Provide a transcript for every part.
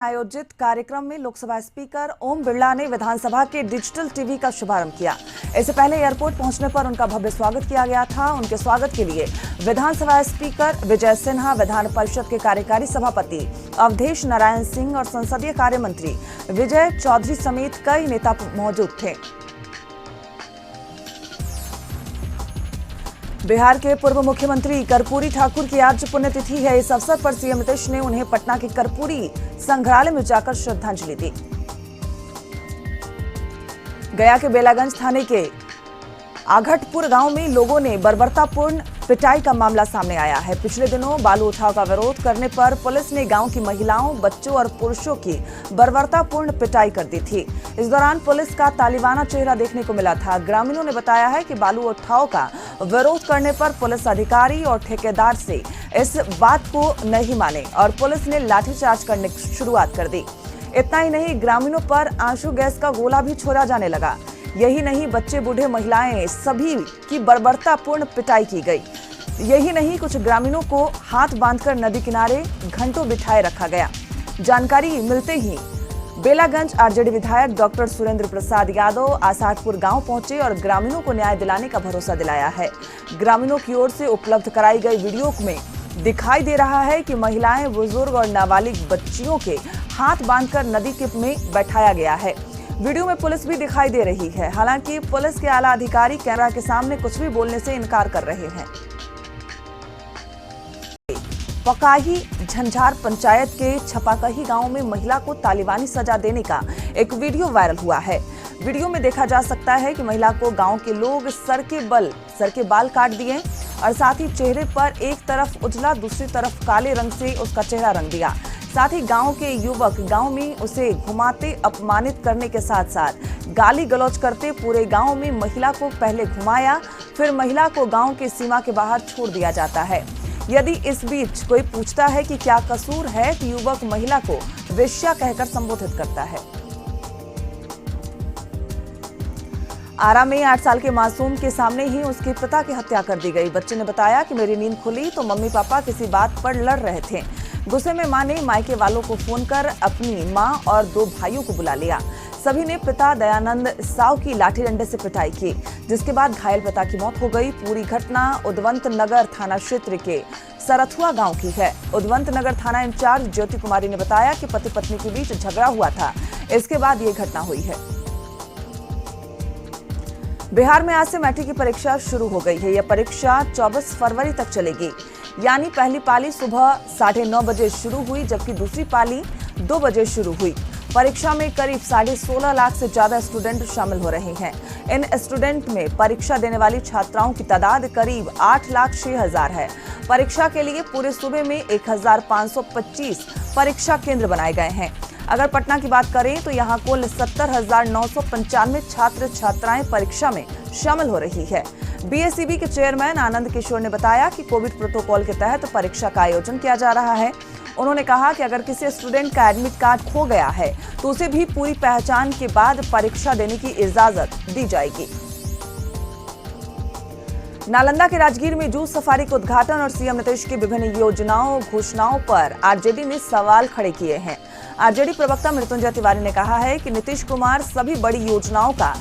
आयोजित कार्यक्रम में लोकसभा स्पीकर ओम बिरला ने विधानसभा के डिजिटल टीवी का शुभारंभ किया। इससे पहले एयरपोर्ट पहुंचने पर उनका भव्य स्वागत किया गया था। उनके स्वागत के लिए विधानसभा स्पीकर विजय सिन्हा, विधान परिषद के कार्यकारी सभापति अवधेश नारायण सिंह और संसदीय कार्य मंत्री विजय चौधरी समेत कई नेता मौजूद थे। बिहार के पूर्व मुख्यमंत्री कर्पूरी ठाकुर की आज पुण्यतिथि है। इस अवसर पर सीएम नीतीश ने उन्हें पटना के कर्पूरी संग्रहालय में जाकर श्रद्धांजलि दी। गया के बेलागंज थाने के आघटपुर गांव में लोगों ने बर्बरतापूर्ण पिटाई का मामला सामने आया है। पिछले दिनों बालू उठाव का विरोध करने पर पुलिस ने गांव की महिलाओं, बच्चों और पुरुषों की बर्बरतापूर्ण पिटाई कर दी थी। इस दौरान पुलिस का तालिबाना चेहरा देखने को मिला था। ग्रामीणों ने बताया है कि बालू उठाव का विरोध करने पर पुलिस अधिकारी और ठेकेदार से इस बात को नहीं माने और पुलिस ने लाठीचार्ज करने की शुरुआत कर दी। इतना ही नहीं, ग्रामीणों पर आंसू गैस का गोला भी छोड़ा जाने लगा। यही नहीं, बच्चे, बूढ़े, महिलाएं सभी की बर्बरतापूर्ण पिटाई की गई। यही नहीं, कुछ ग्रामीणों को हाथ बांधकर नदी किनारे घंटों बिठाए रखा गया। जानकारी मिलते ही बेलागंज आरजेडी विधायक डॉक्टर सुरेंद्र प्रसाद यादव आसाटपुर गांव पहुंचे और ग्रामीणों को न्याय दिलाने का भरोसा दिलाया है। ग्रामीणों की ओर से उपलब्ध कराई गई वीडियो में दिखाई दे रहा है कि महिलाएं, बुजुर्ग और नाबालिग बच्चियों के हाथ बांधकर नदी में बैठाया गया है। वीडियो में पुलिस भी दिखाई दे रही है। हालांकि पुलिस के आला अधिकारी कैमरा के सामने कुछ भी बोलने से इनकार कर रहे हैं। पकाही झंझार पंचायत के छपाकही गांव में महिला को तालिबानी सजा देने का एक वीडियो वायरल हुआ है। वीडियो में देखा जा सकता है कि महिला को गांव के लोग सर के बाल काट दिए और साथ ही चेहरे पर एक तरफ उजला, दूसरी तरफ काले रंग से उसका चेहरा रंग दिया। साथ ही गांव के युवक गांव में उसे घुमाते, अपमानित करने के साथ साथ गाली गलौज करते पूरे गांव में महिला को पहले घुमाया, फिर महिला को गांव के सीमा के बाहर छोड़ दिया जाता है। यदि इस बीच कोई पूछता है कि क्या कसूर है कि युवक महिला को वेश्या कहकर संबोधित करता है। आरा में 8 साल के मासूम के सामने ही उसके पिता की हत्या कर दी गई। बच्चे ने बताया कि मेरी नींद खुली तो मम्मी पापा किसी बात पर लड़ रहे थे। गुस्से में मां ने मायके वालों को फोन कर अपनी मां और 2 भाइयों को बुला लिया। सभी ने पिता दयानंद साव की लाठी डंडे से पिटाई की, जिसके बाद घायल पिता की मौत हो गई। पूरी घटना उद्वंत नगर थाना क्षेत्र के सरथुआ गांव की है। उद्वंत नगर थाना इंचार्ज ज्योति कुमारी ने बताया कि पति पत्नी के बीच झगड़ा हुआ था, इसके बाद ये घटना हुई है। बिहार में आज से मैट्रिक की परीक्षा शुरू हो गई है। यह परीक्षा 24 फरवरी तक चलेगी। यानी पहली पाली सुबह 9:30 बजे शुरू हुई, जबकि दूसरी पाली 2 बजे शुरू हुई। परीक्षा में करीब 16.5 लाख से ज्यादा स्टूडेंट शामिल हो रहे हैं। इन स्टूडेंट में परीक्षा देने वाली छात्राओं की तादाद करीब 8,06,000 है। परीक्षा के लिए पूरे सूबे में 1,525 परीक्षा केंद्र बनाए गए हैं। अगर पटना की बात करें तो यहाँ कुल 70,995 छात्र छात्राएं परीक्षा में शामिल हो रही है। बीएसईबी के चेयरमैन आनंद किशोर ने बताया कि कोविड प्रोटोकॉल के तहत परीक्षा का आयोजन किया जा रहा है। उन्होंने कहा कि अगर किसी स्टूडेंट का एडमिट कार्ड खो गया है तो उसे भी पूरी पहचान के बाद परीक्षा देने की इजाजत दी जाएगी। नालंदा के राजगीर में जूस सफारी के उद्घाटन और सीएम नीतीश की विभिन्न योजनाओं, घोषणाओं पर आरजेडी ने सवाल खड़े किए हैं। आरजेडी प्रवक्ता मृत्युंजय तिवारी ने कहा है कि नीतीश कुमार सभी बड़ी योजनाओं का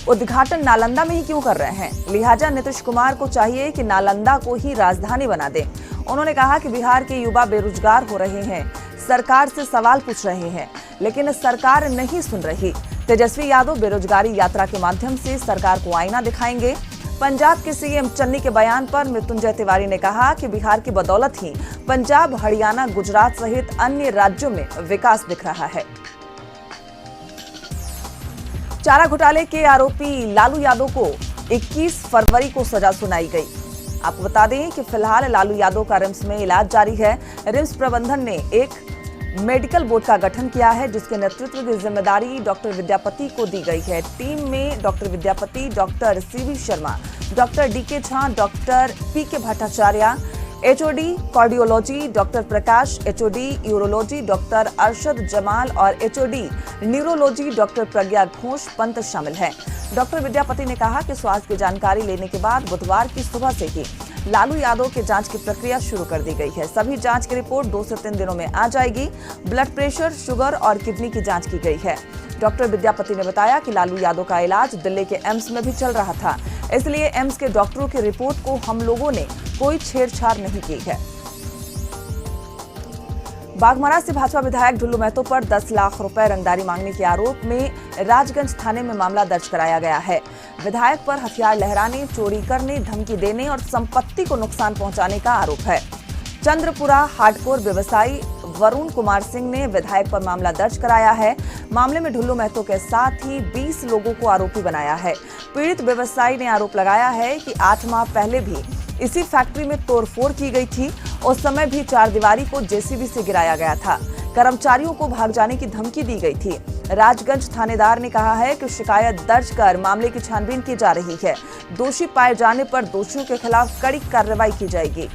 उद्घाटन नालंदा में ही क्यों कर रहे हैं, लिहाजा नीतीश कुमार को चाहिए कि नालंदा को ही राजधानी बना दें। उन्होंने कहा कि बिहार के युवा बेरोजगार हो रहे हैं, सरकार से सवाल पूछ रहे हैं, लेकिन सरकार नहीं सुन रही। तेजस्वी यादव बेरोजगारी यात्रा के माध्यम से सरकार को आईना दिखाएंगे। पंजाब के सीएम चन्नी के बयान पर मृत्युंजय तिवारी ने कहा कि बिहार की बदौलत ही पंजाब, हरियाणा, गुजरात सहित अन्य राज्यों में विकास दिख रहा है। चारा घोटाले के आरोपी लालू यादव को 21 फरवरी को सजा सुनाई गई। आपको बता दें कि फिलहाल लालू यादव का रिम्स में इलाज जारी है। रिम्स प्रबंधन ने एक मेडिकल बोर्ड का गठन किया है, जिसके नेतृत्व की जिम्मेदारी डॉक्टर विद्यापति को दी गई है। टीम में doctor Vidyapati, doctor C V Sharma, doctor D K Jha, doctor P K Bhattacharya, HOD cardiology doctor Prakash, HOD urology doctor Arshad Jamal और HOD neurology doctor Pragya Ghosh Pant शामिल हैं। डॉक्टर विद्यापति ने कहा कि स्वास्थ्य की जानकारी लेने के बाद बुधवार की सुबह से ही लालू यादव के जांच की प्रक्रिया शुरू कर दी गई है। सभी जांच की रिपोर्ट 2 से 3 दिनों में आ जाएगी। ब्लड प्रेशर, शुगर और किडनी की जांच की गई है। डॉक्टर विद्यापति ने बताया कि लालू यादव का इलाज दिल्ली के एम्स में भी चल रहा था, इसलिए एम्स के डॉक्टरों की रिपोर्ट को हम लोगों ने कोई छेड़छाड़ नहीं की है। बाघमारा से भाजपा विधायक ढुल्लू महतो पर 10 लाख रुपए रंगदारी मांगने के आरोप में राजगंज थाने में मामला दर्ज कराया गया है। विधायक पर हथियार लहराने, चोरी करने, धमकी देने और संपत्ति को नुकसान पहुंचाने का आरोप है। चंद्रपुरा हार्डकोर व्यवसायी वरुण कुमार सिंह ने विधायक पर मामला दर्ज कराया है। मामले में ढुल्लू महतो के साथ ही 20 लोगों को आरोपी बनाया है। पीड़ित व्यवसायी ने आरोप लगाया है कि 8 माह पहले भी इसी फैक्ट्री में तोड़फोड़ की गई थी। उस समय भी चारदीवारी को जेसीबी से गिराया गया था। कर्मचारियों को भाग जाने की धमकी दी गई थी। राजगंज थानेदार ने कहा है कि शिकायत दर्ज कर मामले की छानबीन की जा रही है। दोषी पाए जाने पर दोषियों के खिलाफ कड़ी कार्रवाई की जाएगी।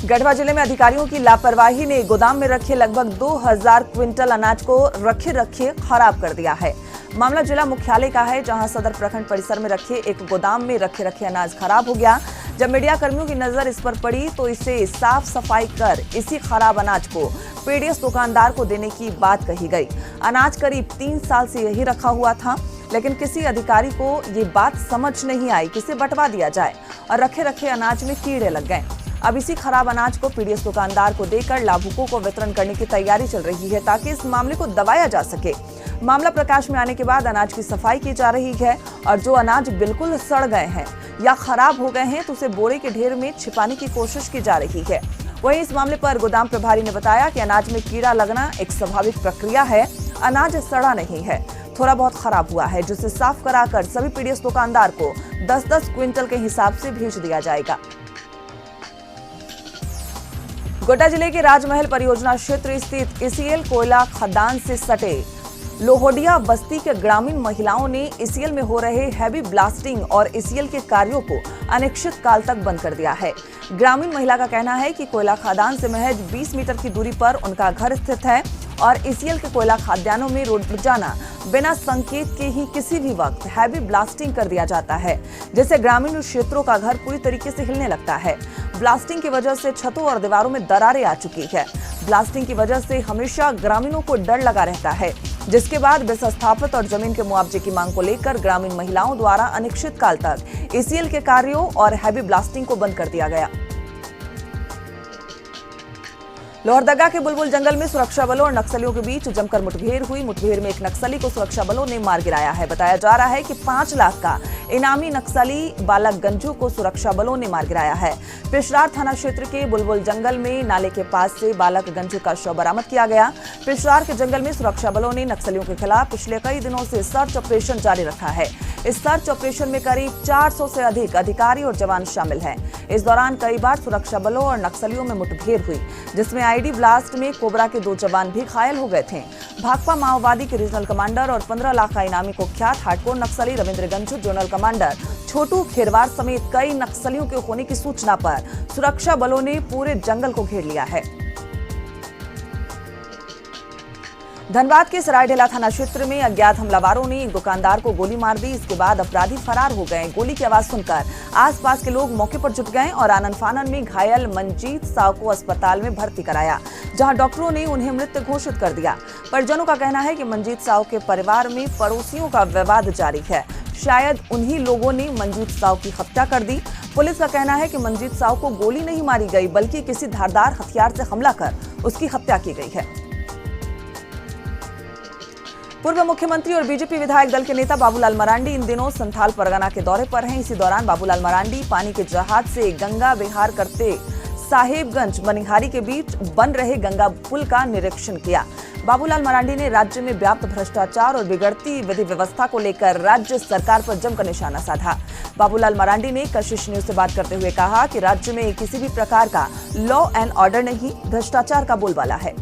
गढ़वा जिले में अधिकारियों की लापरवाही ने गोदाम में रखे लगभग 2000 क्विंटल अनाज को रखे खराब कर दिया है। मामला जिला मुख्यालय का है, जहां सदर प्रखंड परिसर में रखे एक गोदाम में रखे अनाज खराब हो गया। जब मीडिया कर्मियों की नजर इस पर पड़ी तो इसे साफ सफाई कर इसी खराब अनाज को पीडीएस दुकानदार को देने की बात कही गई। अनाज करीब 3 साल से यही रखा हुआ था, लेकिन किसी अधिकारी को ये बात समझ नहीं आई कि इसे बंटवा दिया जाए और रखे अनाज में कीड़े लग गए। अब इसी खराब अनाज को पीडीएस दुकानदार को देकर लाभुकों को वितरण करने की तैयारी चल रही है, ताकि इस मामले को दबाया जा सके। मामला प्रकाश में आने के बाद अनाज की सफाई की जा रही है और जो अनाज बिल्कुल सड़ गए हैं या खराब हो गए हैं तो उसे बोरे के ढेर में छिपाने की कोशिश की जा रही है। वहीं इस मामले पर गोदाम प्रभारी ने बताया कि अनाज में कीड़ा लगना एक स्वाभाविक प्रक्रिया है। अनाज सड़ा नहीं है, थोड़ा बहुत खराब हुआ है, जिसे साफ कराकर सभी पीडीएस दुकानदार को 10-10 क्विंटल के हिसाब से भेज दिया जाएगा। गोड्डा जिले के राजमहल परियोजना क्षेत्र स्थित ईसीएल कोयला खदान से सटे लोहडिया बस्ती के ग्रामीण महिलाओं ने ईसीएल में हो रहे हैवी ब्लास्टिंग और ईसीएल के कार्यों को अनिश्चित काल तक बंद कर दिया है। ग्रामीण महिला का कहना है कि कोयला खदान से महज 20 मीटर की दूरी पर उनका घर स्थित है और ईसीएल के कोयला खदानों में रोजाना बिना संकेत के ही किसी भी वक्त हैवी ब्लास्टिंग कर दिया जाता है, जिससे ग्रामीण क्षेत्रों का घर पूरी तरीके से हिलने लगता है। ब्लास्टिंग की वजह से छतों और दीवारों में दरारें आ चुकी है। ब्लास्टिंग की वजह से हमेशा ग्रामीणों को डर लगा रहता है, जिसके बाद विस्थापित और जमीन के मुआवजे की मांग को लेकर ग्रामीण महिलाओं द्वारा अनिश्चित काल तक ईसीएल के कार्यों और हैवी ब्लास्टिंग को बंद कर दिया गया। लोहरदगा के बुलबुल जंगल में सुरक्षा बलों और नक्सलियों के बीच जमकर मुठभेड़ हुई। मुठभेड़ में एक नक्सली को सुरक्षा बलों ने मार गिराया है। बताया जा रहा है कि 5 लाख का इनामी नक्सली बालक गंजू को सुरक्षा बलों ने मार गिराया है। पिशरार थाना क्षेत्र के बुलबुल जंगल में नाले के पास से बालक गंजू का शव बरामद किया गया। पिशरार के जंगल में सुरक्षा बलों ने नक्सलियों के खिलाफ पिछले कई दिनों से सर्च ऑपरेशन जारी रखा है। इस सर्च ऑपरेशन में करीब 400 से अधिक अधिकारी और जवान शामिल हैं। इस दौरान कई बार सुरक्षा बलों और नक्सलियों में मुठभेड़ हुई, जिसमें आईडी ब्लास्ट में कोबरा के 2 जवान भी घायल हो गए थे। भाकपा माओवादी के रीजनल कमांडर और 15 लाख का इनामी कुख्यात हार्डकोर नक्सली रविंद्र गंजू, जोनल कमांडर छोटू खेरवार समेत कई नक्सलियों के होने की सूचना पर सुरक्षा बलों ने पूरे जंगल को घेर लिया है। धनबाद के सरायढेला थाना क्षेत्र में अज्ञात हमलावरों ने एक दुकानदार को गोली मार दी। इसके बाद अपराधी फरार हो गए। गोली की आवाज सुनकर आसपास के लोग मौके पर जुट गए और आनन फानन में घायल मंजीत साव को अस्पताल में भर्ती कराया, जहां डॉक्टरों ने उन्हें मृत घोषित कर दिया। परिजनों का कहना है कि मंजीत साव के परिवार में पड़ोसियों का विवाद जारी है। शायद उन्हीं लोगों ने मंजीत साव की हत्या कर दी। पुलिस का कहना है कि मंजीत साव को गोली नहीं मारी गई, बल्कि किसी धारदार हथियार से हमला कर उसकी हत्या की गई है। पूर्व मुख्यमंत्री और बीजेपी विधायक दल के नेता बाबूलाल मरांडी इन दिनों संथाल परगना के दौरे पर हैं। इसी दौरान बाबूलाल मरांडी पानी के जहाज से गंगा विहार करते साहेबगंज मनिहारी के बीच बन रहे गंगा पुल का निरीक्षण किया। बाबूलाल मरांडी ने राज्य में व्याप्त भ्रष्टाचार और बिगड़ती विधि व्यवस्था को लेकर राज्य सरकार पर जमकर निशाना साधा। बाबूलाल मरांडी ने कशिश न्यूज से बात करते हुए कहा कि राज्य में किसी भी प्रकार का लॉ एंड ऑर्डर नहीं, भ्रष्टाचार का बोलबाला है।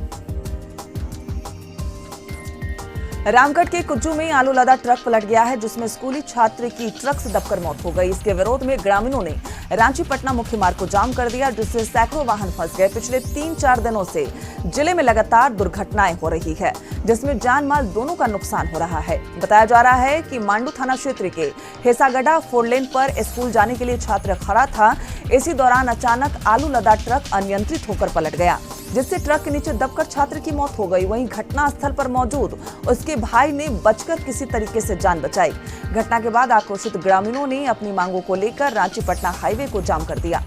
रामगढ़ के कुज्जू में आलू लदा ट्रक पलट गया है, जिसमें स्कूली छात्र की ट्रक से दबकर मौत हो गई। इसके विरोध में ग्रामीणों ने रांची पटना मुख्य मार्ग को जाम कर दिया, जिससे सैकड़ों वाहन फंस गए। पिछले 3-4 दिनों से जिले में लगातार दुर्घटनाएं हो रही है, जिसमें जान माल दोनों का नुकसान हो रहा है। बताया जा रहा है कि मांडू थाना क्षेत्र के हेसागढ़ा 4 लेन पर स्कूल जाने के लिए छात्र खड़ा था। इसी दौरान अचानक आलू लदा ट्रक अनियंत्रित होकर पलट गया, जिससे ट्रक के नीचे दबकर छात्र की मौत हो गई। वहीं घटनास्थल पर मौजूद उसके भाई ने बचकर किसी तरीके से जान बचाई। घटना के बाद आक्रोशित ग्रामीणों ने अपनी मांगों को लेकर रांची पटना हाईवे को जाम कर दिया।